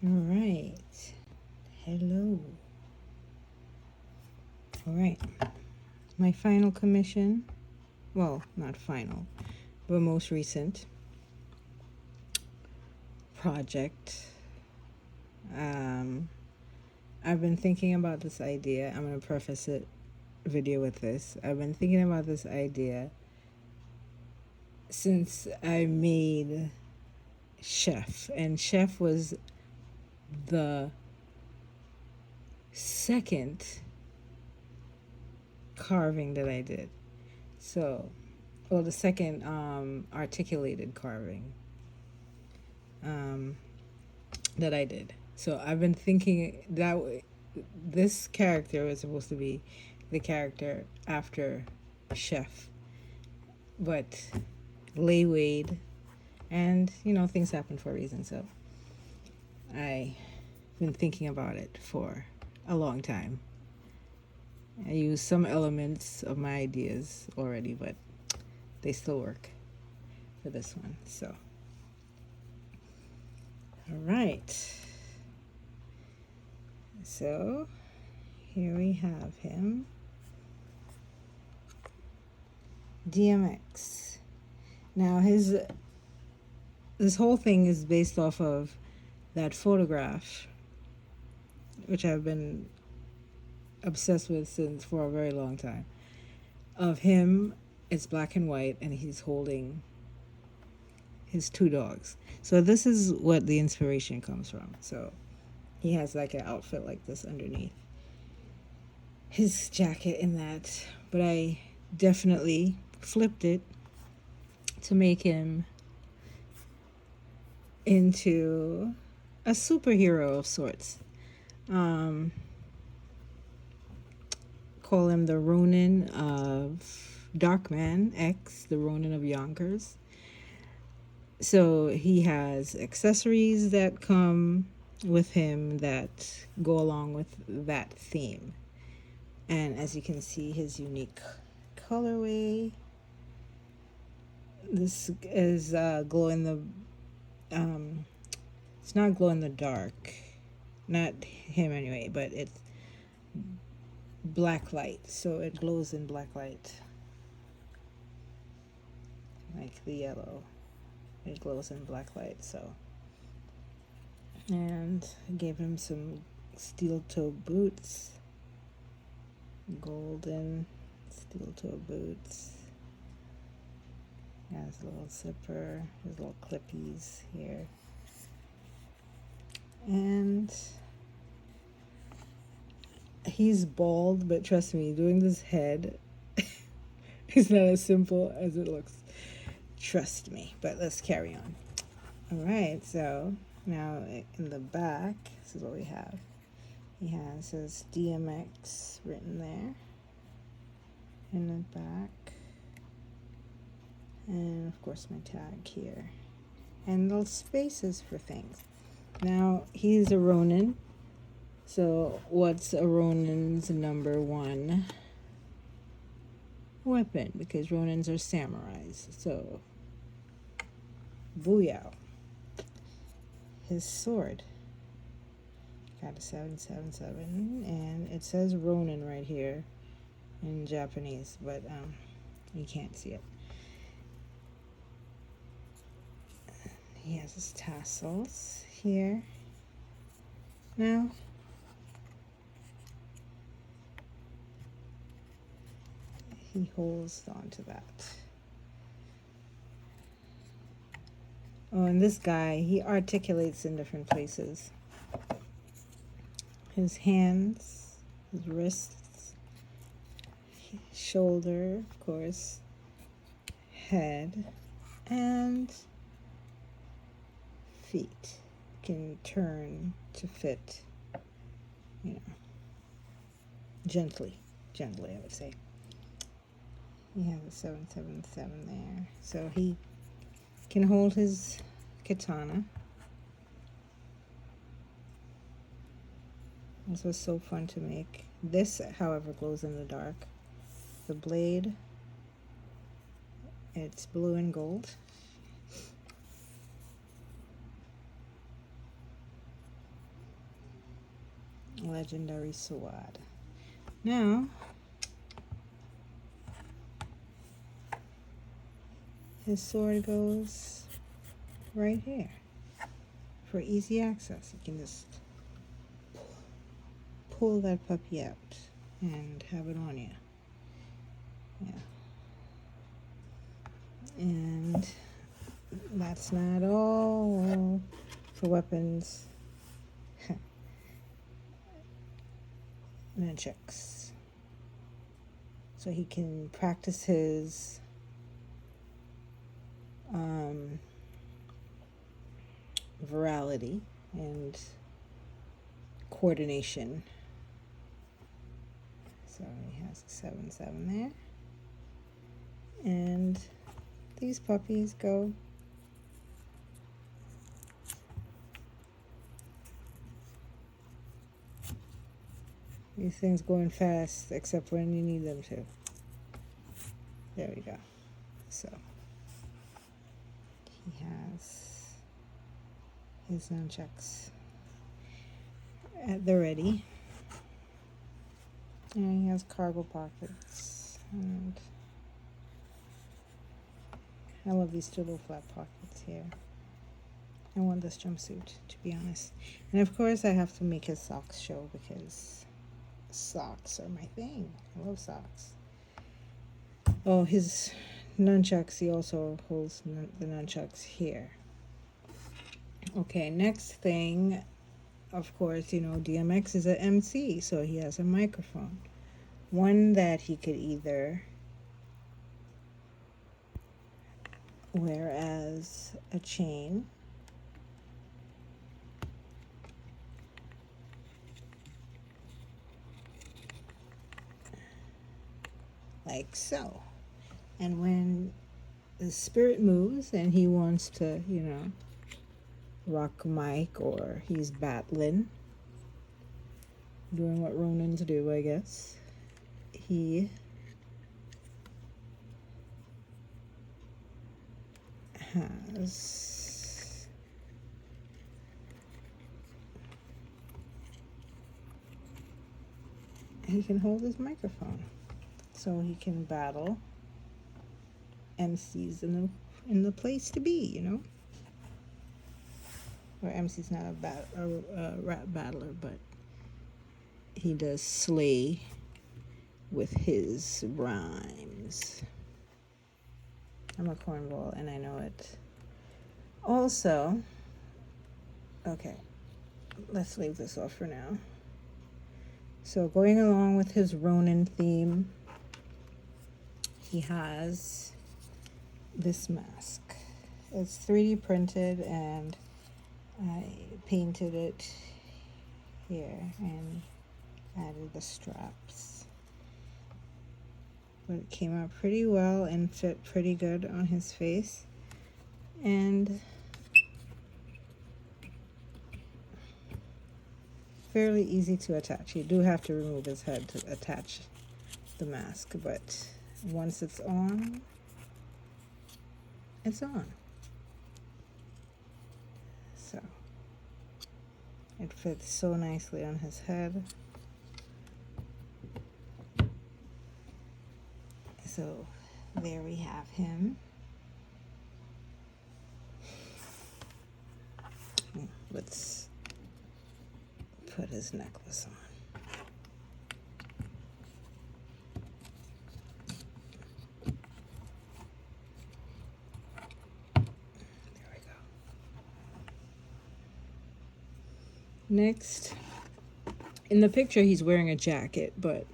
All right. Hello. All right. My final commission, well, not final, but most recent project. I've been thinking about this idea. I'm going to preface it video with this. I've been thinking about this idea since I made Chef, and Chef was the second carving that I did. So, well, the second articulated carving that I did. So I've been thinking that this character was supposed to be the character after Chef, but Lay Wade, and things happen for a reason. So I've been thinking about it for a long time. I used some elements of my ideas already, but they still work for this one. So, all right. So, here we have him. DMX. Now, this whole thing is based off of that photograph, which I've been obsessed with since for a very long time, of him. It's black and white, and he's holding his two dogs. So this is what the inspiration comes from. So he has like an outfit like this underneath his jacket in that, but I definitely flipped it to make him into a superhero of sorts. Call him the Ronin of Darkman X, the Ronin of Yonkers. So he has accessories that come with him that go along with that theme. And as you can see, his unique colorway. This is glow in the it's not glow in the dark, not him anyway, but it's black light, so it glows in black light, like the yellow, it glows in black light. So, and I gave him some steel toe boots, golden steel toe boots. Has a little zipper, his little clippies here. And he's bald, but trust me, doing this head is not as simple as it looks. Trust me. But let's carry on. All right, so now in the back, this is what we have. He has his DMX written there in the back. And of course my tag here. And little spaces for things. Now, he's a Ronin. So, what's a Ronin's number one weapon? Because Ronins are samurais. So, booyah. His sword. Got a 777. And it says Ronin right here in Japanese. But you can't see it. He has his tassels here. Now, he holds on to that. Oh, and this guy, he articulates in different places. His hands, his wrists, shoulder, of course, head, and feet can turn to fit, gently, I would say. He has a 777 there. So he can hold his katana. This was so fun to make. This, however, glows in the dark. The blade, it's blue and gold. Legendary sword. Now, his sword goes right here for easy access. You can just pull that puppy out and have it on you. Yeah. And that's not all for weapons. Nunchucks. So he can practice his virality and coordination. So he has a 7-7 there. And these puppies go these things going fast except when you need them to. There we go. So he has his nunchucks at the ready. And he has cargo pockets. And I love these two little flat pockets here. I want this jumpsuit, to be honest. And of course I have to make his socks show because socks are my thing. I love socks. Oh, his nunchucks, he also holds the nunchucks here. Okay, next thing, of course, you know, DMX is an MC, so he has a microphone. One that he could either wear as a chain, like so. And when the spirit moves and he wants to, you know, rock a mic or he's battling, doing what Ronins do, I guess, he has he can hold his microphone so he can battle MCs in the place to be, you know. Or MC's not a rap battler, but he does slay with his rhymes. I'm a cornball and I know it. Also, okay, let's leave this off for now. So going along with his Ronin theme, he has this mask. It's 3D printed and I painted it here and added the straps. But it came out pretty well and fit pretty good on his face. And fairly easy to attach. You do have to remove his head to attach the mask, but once it's on, it's on. So it fits so nicely on his head. So there we have him. Let's put his necklace on. There we go. Next, in the picture he's wearing a jacket, but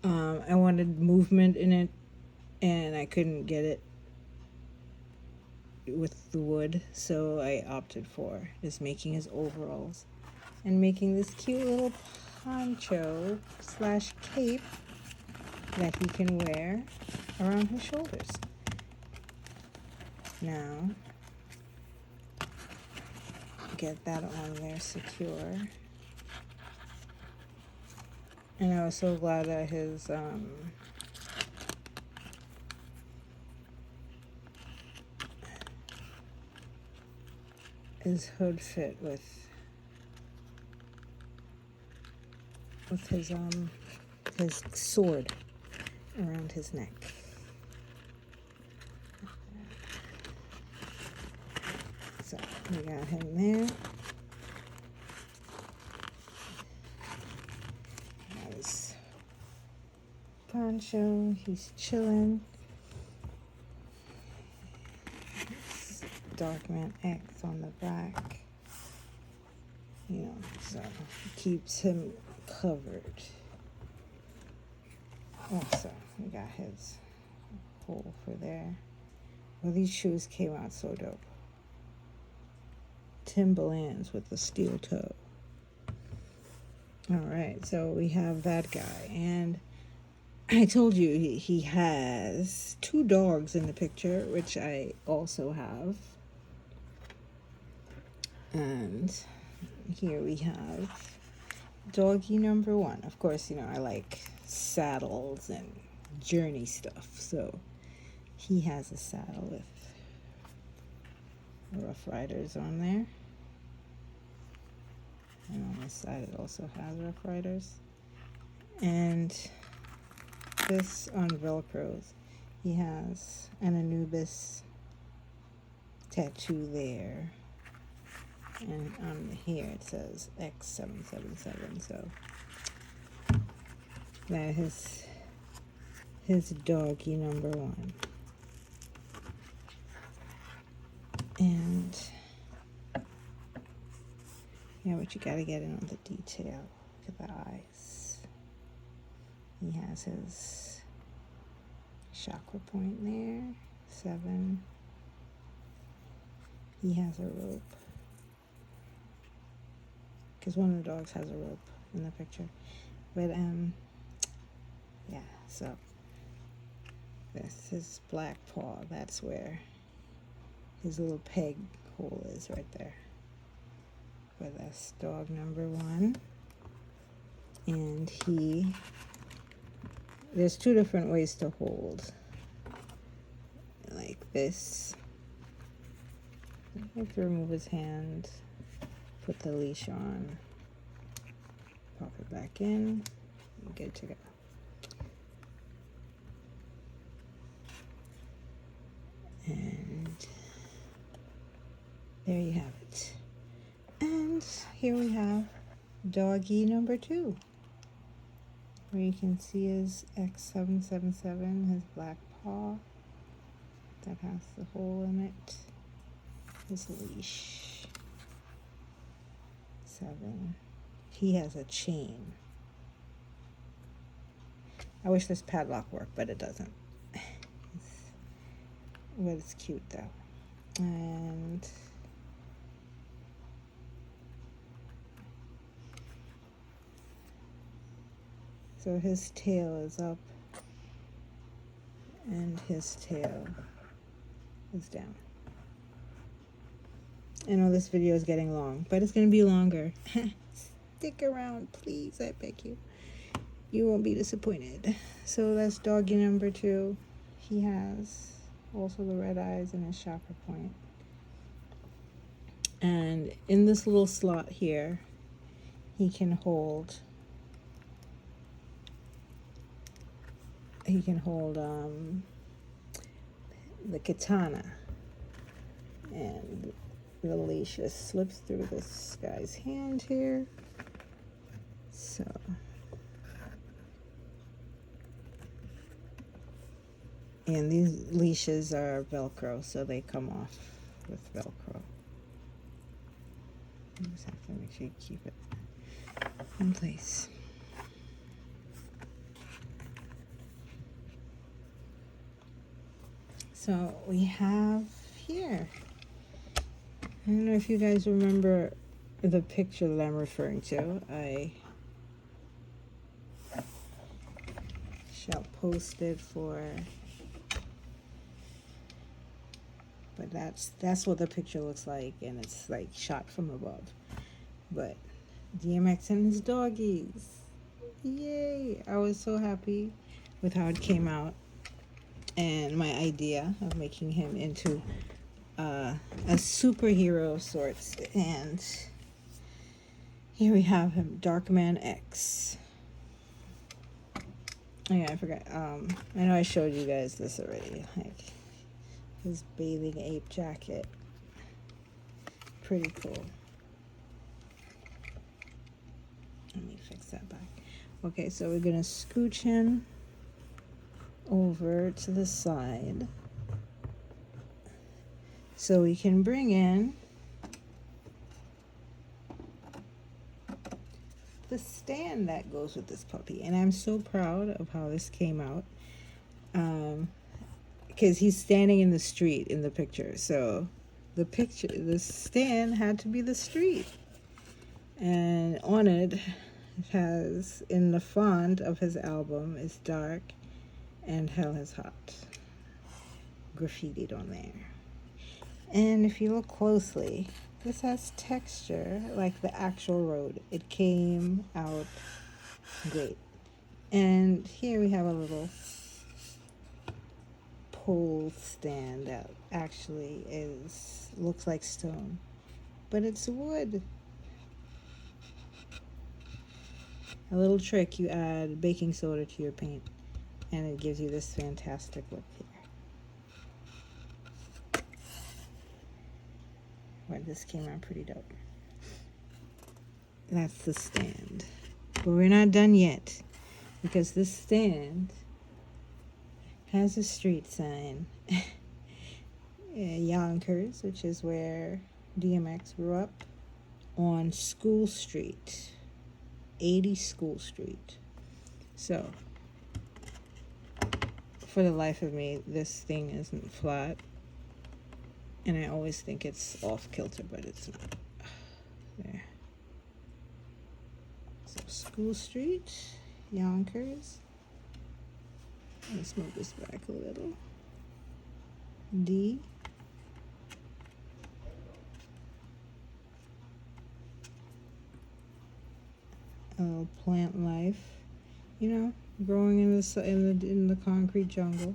I wanted movement in it and I couldn't get it with the wood, so I opted for just making his overalls and making this cute little poncho slash cape that he can wear around his shoulders. Now, get that on there secure. And I was so glad that his hood fit with with his sword around his neck. So we got him there. Got his poncho. He's chilling. Darkman X on the back. You know, so it keeps him covered. Also, we got his hole for there. Well, these shoes came out so dope. Timberlands with the steel toe. All right, so we have that guy. And I told you he has 2 dogs in the picture, which I also have. And here we have doggy number 1. Of course, you know, I like saddles and journey stuff. So he has a saddle with Rough Riders on there. And on this side it also has Rough Riders. And this on Velcros, he has an Anubis tattoo there. And on here it says X777. So that is his doggy number 1. And yeah, but you gotta get in on the detail. Look at the eyes. He has his chakra point there. 7. He has a rope. Because one of the dogs has a rope in the picture. But, yeah, so this is black paw. That's where his little peg hole is right there. But that's dog number 1. And there's 2 different ways to hold. Like this. You have to remove his hand, put the leash on, pop it back in, and good to go. And there you have it. And here we have doggy number 2, where you can see his X777, his black paw that has the hole in it, his leash. 7. He has a chain. I wish this padlock worked, but it doesn't. But it's cute though. And so his tail is up and his tail is down. I know this video is getting long, but it's going to be longer. Stick around, please, I beg you. You won't be disappointed. So that's doggy number 2. He has also the red eyes and his chakra point. And in this little slot here, he can hold the katana, and the leash just slips through this guy's hand here. So and these leashes are Velcro, so they come off with Velcro. You just have to make sure you keep it in place. So we have here, I don't know if you guys remember the picture that I'm referring to. I shall post it but that's what the picture looks like, and it's like shot from above. But DMX and his doggies, yay! I was so happy with how it came out, and my idea of making him into a superhero of sorts. And here we have him, Darkman X. Oh yeah, I forgot. I know I showed you guys this already. Like his bathing ape jacket. Pretty cool. Let me fix that back. Okay, so we're gonna scooch him over to the side so we can bring in the stand that goes with this puppy. And I'm so proud of how this came out, because he's standing in the street in the picture, so the stand had to be the street. And on it has, in the font of his album, is dark and hell is hot graffitied on there. And if you look closely, this has texture like the actual road. It came out great. And here we have a little pole stand that actually looks like stone, but it's wood. A little trick: you add baking soda to your paint and it gives you this fantastic look here. But this came out pretty dope. That's the stand. But we're not done yet, because this stand has a street sign. Yonkers, which is where DMX grew up, on School Street, 80 School Street. So, for the life of me, this thing isn't flat. And I always think it's off kilter, but it's not. There. So, School Street, Yonkers. Let's move this back a little. D. Plant life, growing in the concrete jungle.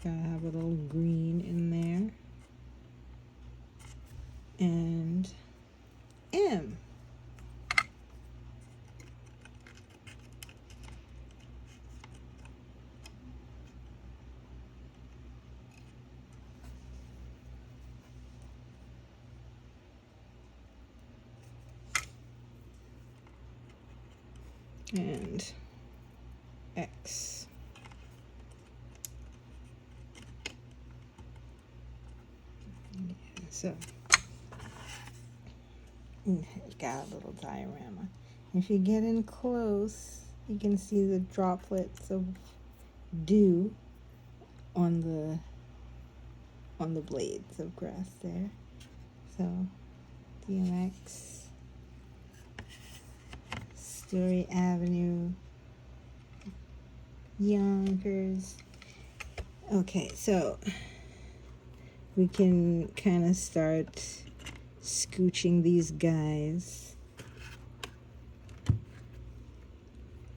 Gotta have a little green in there. And M. And X. So, got a little diorama. If you get in close, you can see the droplets of dew on the blades of grass there. So, DMX, Story Avenue, Yonkers. Okay, so we can kind of start scooching these guys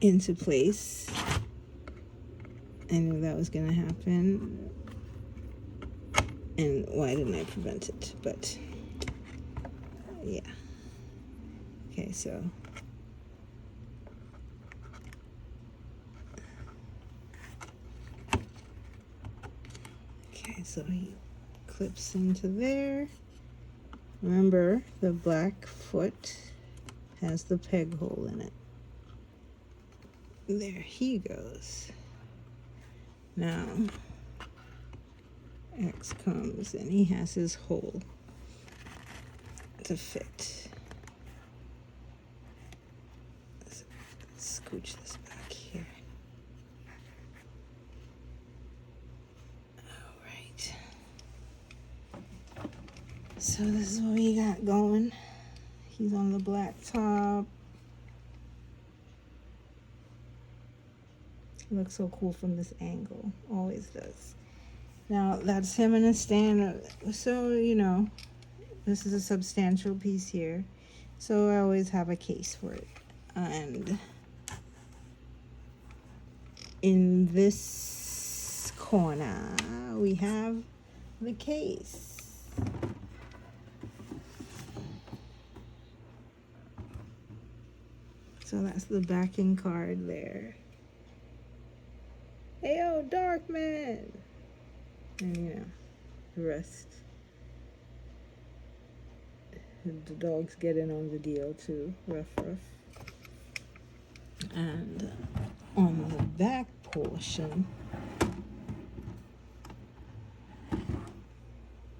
into place. I knew that was gonna happen, and why didn't I prevent it? But yeah. Okay, so he clips into there. Remember, the black foot has the peg hole in it. There he goes. Now, X comes and he has his hole to fit. Let's scooch this back here. Alright. So this is what we got going. He's on the black top. Looks so cool from this angle. Always does. Now, that's him in a stand. So, this is a substantial piece here. So I always have a case for it. And in this corner, we have the case. So that's the backing card there. Hey, yo, Darkman! And, you know, the rest. The dogs get in on the deal, too. Ruff, ruff. And on the back portion,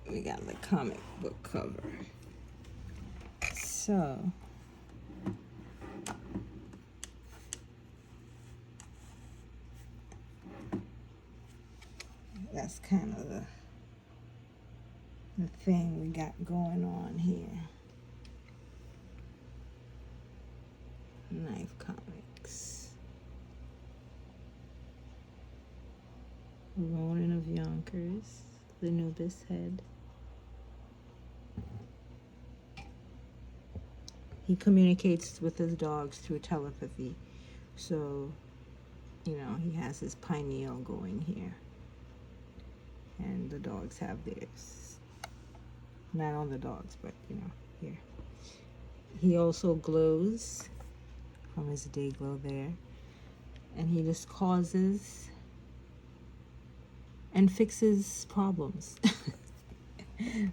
we got the comic book cover. So, that's kind of the thing we got going on here. K.N.Ife Comics. Ronin of Yonkers, the Nubis head. He communicates with his dogs through telepathy. So, you know, he has his pineal going here. And the dogs have theirs. Not on the dogs, but, you know, here. He also glows from his day glow there. And he just causes and fixes problems.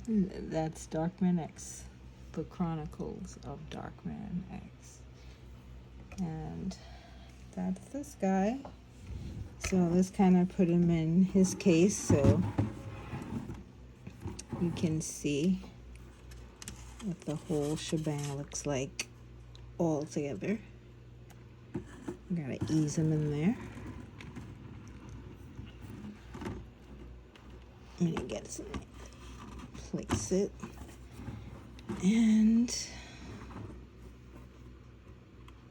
That's Darkman X. The Chronicles of Darkman X. And that's this guy. So let's kind of put him in his case so you can see what the whole shebang looks like all together. Gotta ease him in there. I'm gonna get some, place it. And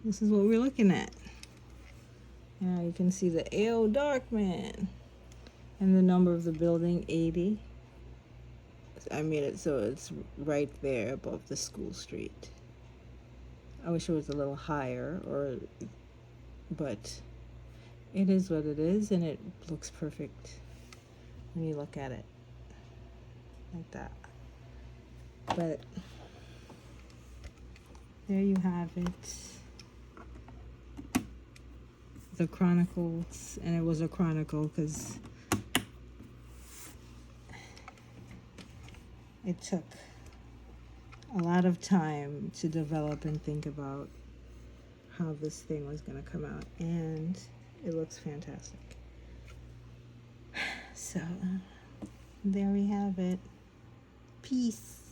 this is what we're looking at. Now you can see the AO Darkman and the number of the building, 80. I made it so it's right there above the school street. I wish it was a little higher, but it is what it is, and it looks perfect when you look at it like that. But there you have it. The Chronicles, and it was a chronicle because it took a lot of time to develop and think about how this thing was going to come out, and it looks fantastic. So there we have it. Peace.